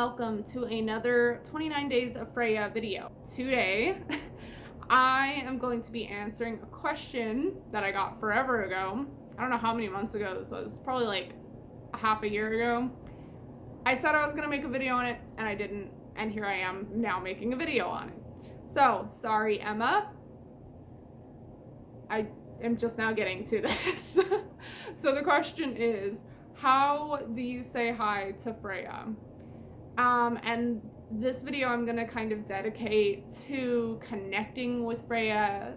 welcome to another 29 Days of Freya video. Today, I am going to be answering a question that I got forever ago. I don't know how many months ago this was, probably like a half a year ago. I said I was gonna make a video on it and I didn't, and here I am now making a video on it. So, sorry Emma, I am just now getting to this. So the question is, how do you say hi to Freya? And this video I'm gonna kind of dedicate to connecting with Freya,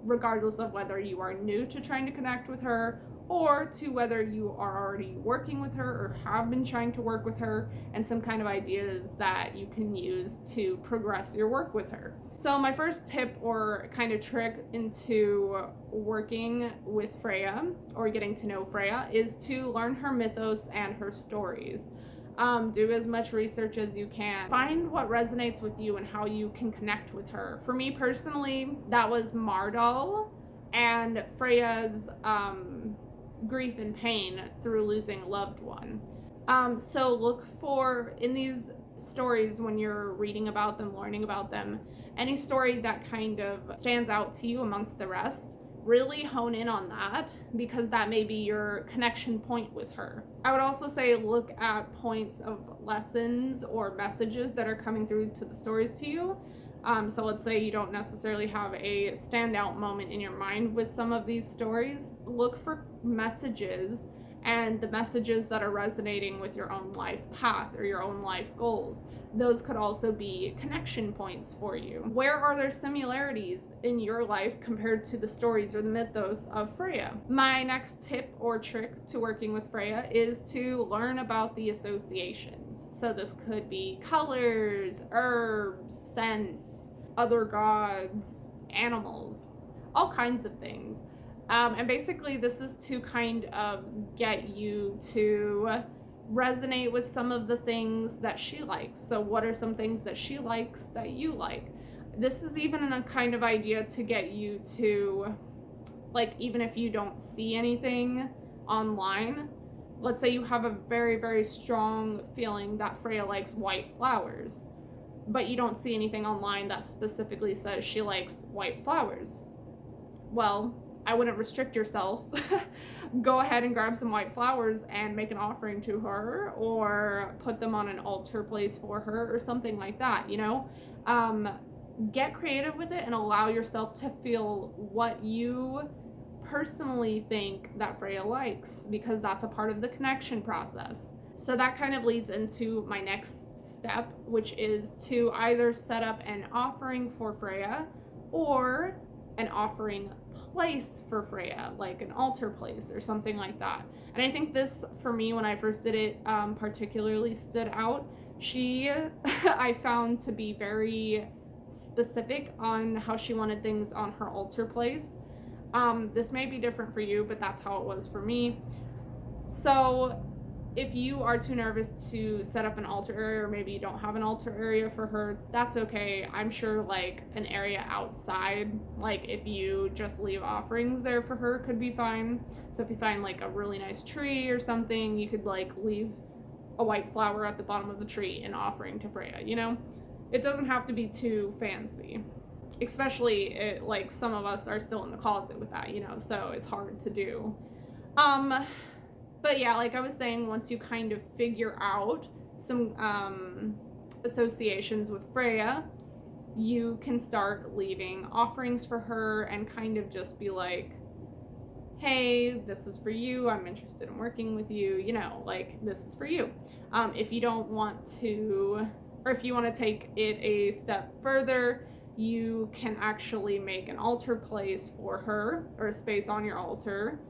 regardless of whether you are new to trying to connect with her or to whether you are already working with her or have been trying to work with her, and some kind of ideas that you can use to progress your work with her. So my first tip or kind of trick into working with Freya or getting to know Freya is to learn her mythos and her stories. Do as much research as you can. Find what resonates with you and how you can connect with her. For me personally, that was Mardal and Freya's grief and pain through losing a loved one. So look for, in these stories, when you're reading about them, learning about them, any story that kind of stands out to you amongst the rest, really hone in on that, because that may be your connection point with her. I would also say look at points of lessons or messages that are coming through to the stories to you. So let's say you don't necessarily have a standout moment in your mind with some of these stories. Look for messages and the messages that are resonating with your own life path or your own life goals. Those could also be connection points for you. Where are there similarities in your life compared to the stories or the mythos of Freya? My next tip or trick to working with Freya is to learn about the associations. So this could be colors, herbs, scents, other gods, animals, all kinds of things. And basically this is to kind of get you to resonate with some of the things that she likes. So what are some things that she likes that you like? This is even a kind of idea to get you to, like, even if you don't see anything online, let's say you have a very, very strong feeling that Freya likes white flowers, but you don't see anything online that specifically says she likes white flowers. Well, I wouldn't restrict yourself. Go ahead and grab some white flowers and make an offering to her, or put them on an altar place for her, or something like that, you know? Get creative with it and allow yourself to feel what you personally think that Freya likes, because that's a part of the connection process. So that kind of leads into my next step, which is to either set up an offering for Freya or an offering place for Freya, like an altar place or something like that. And I think this, for me, when I first did it, particularly stood out. She, I found to be very specific on how she wanted things on her altar place. This may be different for you, but that's how it was for me. So if you are too nervous to set up an altar area, or maybe you don't have an altar area for her, that's okay. I'm sure like an area outside, like if you just leave offerings there for her, could be fine. So if you find like a really nice tree or something, you could like leave a white flower at the bottom of the tree, an offering to Freya, you know? It doesn't have to be too fancy. Especially like some of us are still in the closet with that, you know, so it's hard to do. But yeah, like I was saying, once you kind of figure out some associations with Freya, you can start leaving offerings for her and kind of just be like, hey, this is for you. I'm interested in working with you. You know, like, this is for you. If you don't want to, or if you want to take it a step further, you can actually make an altar place for her, or a space on your altar.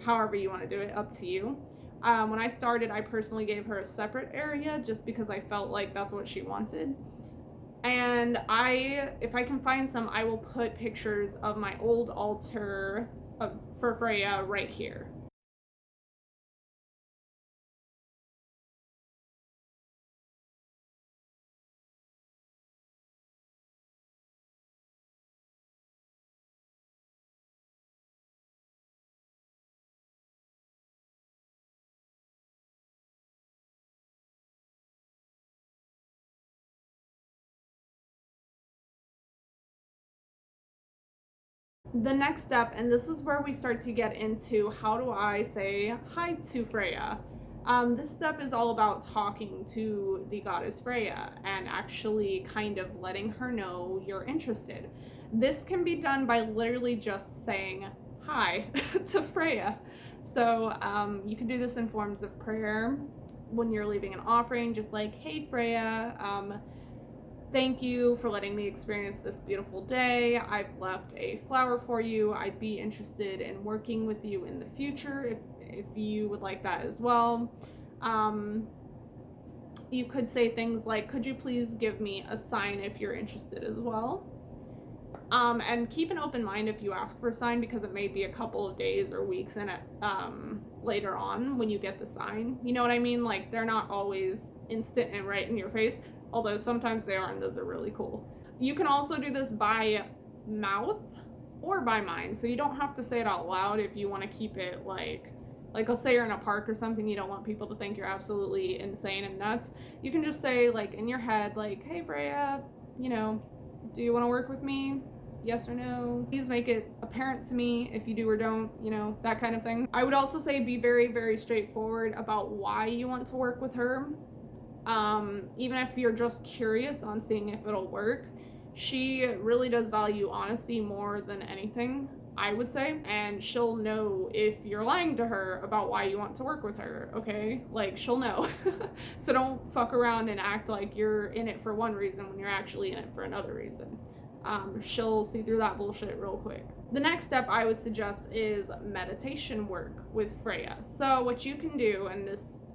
However you want to do it, up to you. When I started, I personally gave her a separate area just because I felt like that's what she wanted. And if I can find some, I will put pictures of my old altar for Freya right here. The next step, and this is where we start to get into how do I say hi to Freya. This step is all about talking to the goddess Freya and actually kind of letting her know you're interested. This can be done by literally just saying hi to Freya. So you can do this in forms of prayer when you're leaving an offering, just like, hey Freya, thank you for letting me experience this beautiful day. I've left a flower for you. I'd be interested in working with you in the future if you would like that as well. You could say things like, could you please give me a sign if you're interested as well? And keep an open mind if you ask for a sign, because it may be a couple of days or weeks in it later on when you get the sign. You know what I mean? Like, they're not always instant and right in your face, although sometimes they are, and those are really cool. You can also do this by mouth or by mind, so you don't have to say it out loud if you want to keep it like let's say you're in a park or something, you don't want people to think you're absolutely insane and nuts. You can just say, like, in your head, like, hey Freya, you know, do you want to work with me? Yes or no? Please make it apparent to me if you do or don't, you know, that kind of thing. I would also say be very, very straightforward about why you want to work with her. Even if you're just curious on seeing if it'll work, she really does value honesty more than anything, I would say, and she'll know if you're lying to her about why you want to work with her, okay? Like, she'll know. So don't fuck around and act like you're in it for one reason when you're actually in it for another reason. She'll see through that bullshit real quick. The next step I would suggest is meditation work with Freya. So what you can do, and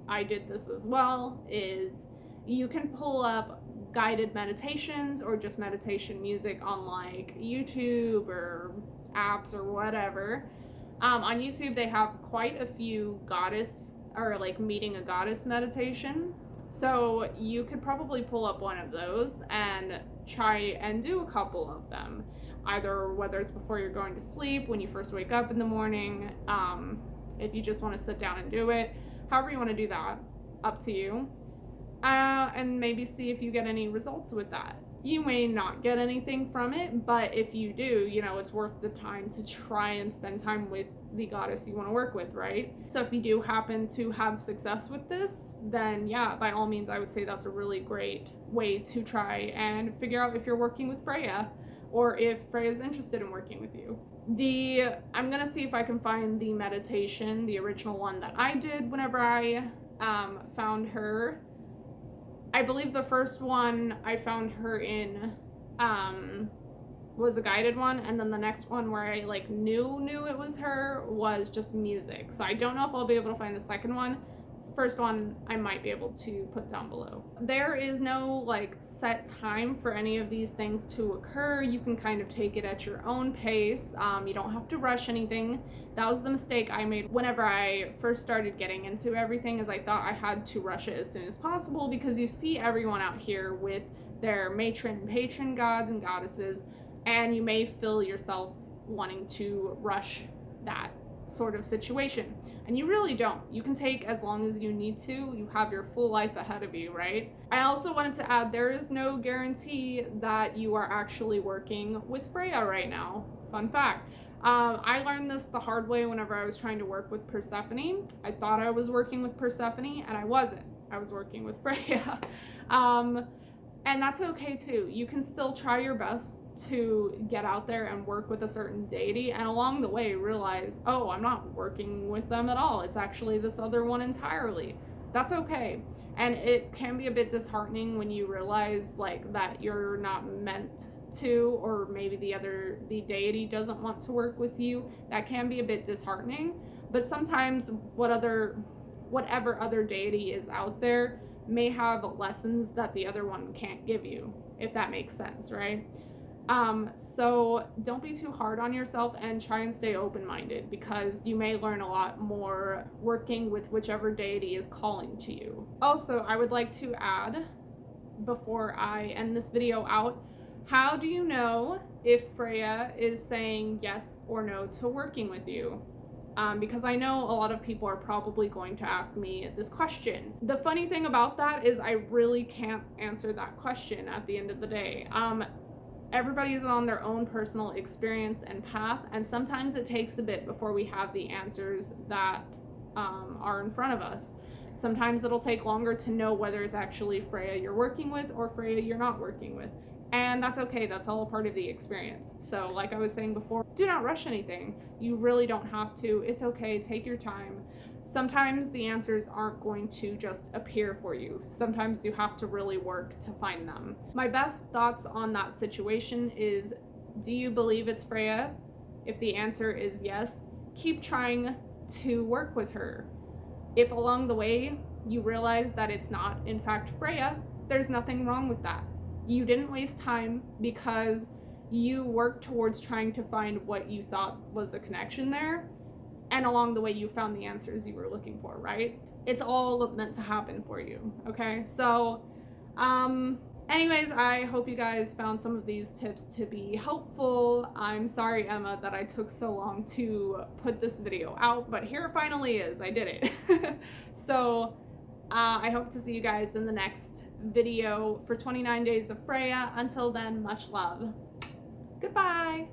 I did this as well, is you can pull up guided meditations or just meditation music on like YouTube or apps or whatever. On YouTube they have quite a few goddess or like meeting a goddess meditation. So you could probably pull up one of those and try and do a couple of them, either whether it's before you're going to sleep, when you first wake up in the morning, if you just want to sit down and do it, however you want to do that, up to you. And maybe see if you get any results with that. You may not get anything from it, but if you do, you know, it's worth the time to try and spend time with the goddess you want to work with, right? So if you do happen to have success with this, then yeah, by all means, I would say that's a really great way to try and figure out if you're working with Freya or if Freya is interested in working with you. I'm gonna see if I can find the meditation, the original one that I did whenever I found her. I believe the first one I found her in was a guided one, and then the next one where I like knew it was her was just music. So I don't know if I'll be able to find the second one. First one I might be able to put down below. There is no like set time for any of these things to occur. You can kind of take it at your own pace. You don't have to rush anything. That was the mistake I made whenever I first started getting into everything, is I thought I had to rush it as soon as possible, because you see everyone out here with their matron and patron gods and goddesses, and you may feel yourself wanting to rush that sort of situation, and you really don't. You can take as long as you need to. You have your full life ahead of you, right? I also wanted to add, there is no guarantee that you are actually working with Freya right now. Fun fact. I learned this the hard way whenever I was trying to work with Persephone. I thought I was working with Persephone, and I wasn't. I was working with Freya. And that's okay too. You can still try your best to get out there and work with a certain deity, and along the way realize, oh, I'm not working with them at all. It's actually this other one entirely. That's okay. And it can be a bit disheartening when you realize like that you're not meant to, or maybe the deity doesn't want to work with you. That can be a bit disheartening. But sometimes whatever other deity is out there may have lessons that the other one can't give you, if that makes sense, right? So don't be too hard on yourself, and try and stay open-minded, because you may learn a lot more working with whichever deity is calling to you. Also, I would like to add, before I end this video out, how do you know if Freya is saying yes or no to working with you? Because I know a lot of people are probably going to ask me this question. The funny thing about that is I really can't answer that question at the end of the day. Everybody's on their own personal experience and path, and sometimes it takes a bit before we have the answers that are in front of us. Sometimes it'll take longer to know whether it's actually Freya you're working with or Freya you're not working with. And that's okay, that's all a part of the experience. So like I was saying before, do not rush anything. You really don't have to. It's okay, take your time. Sometimes the answers aren't going to just appear for you. Sometimes you have to really work to find them. My best thoughts on that situation is, do you believe it's Freya? If the answer is yes, keep trying to work with her. If along the way you realize that it's not in fact Freya, there's nothing wrong with that. You didn't waste time because you worked towards trying to find what you thought was a connection there, and along the way you found the answers you were looking for, right? It's all meant to happen for you, okay? So, anyways, I hope you guys found some of these tips to be helpful. I'm sorry, Emma, that I took so long to put this video out, but here it finally is. I did it. So, I hope to see you guys in the next video for 29 Days of Freya. Until then, much love. Goodbye.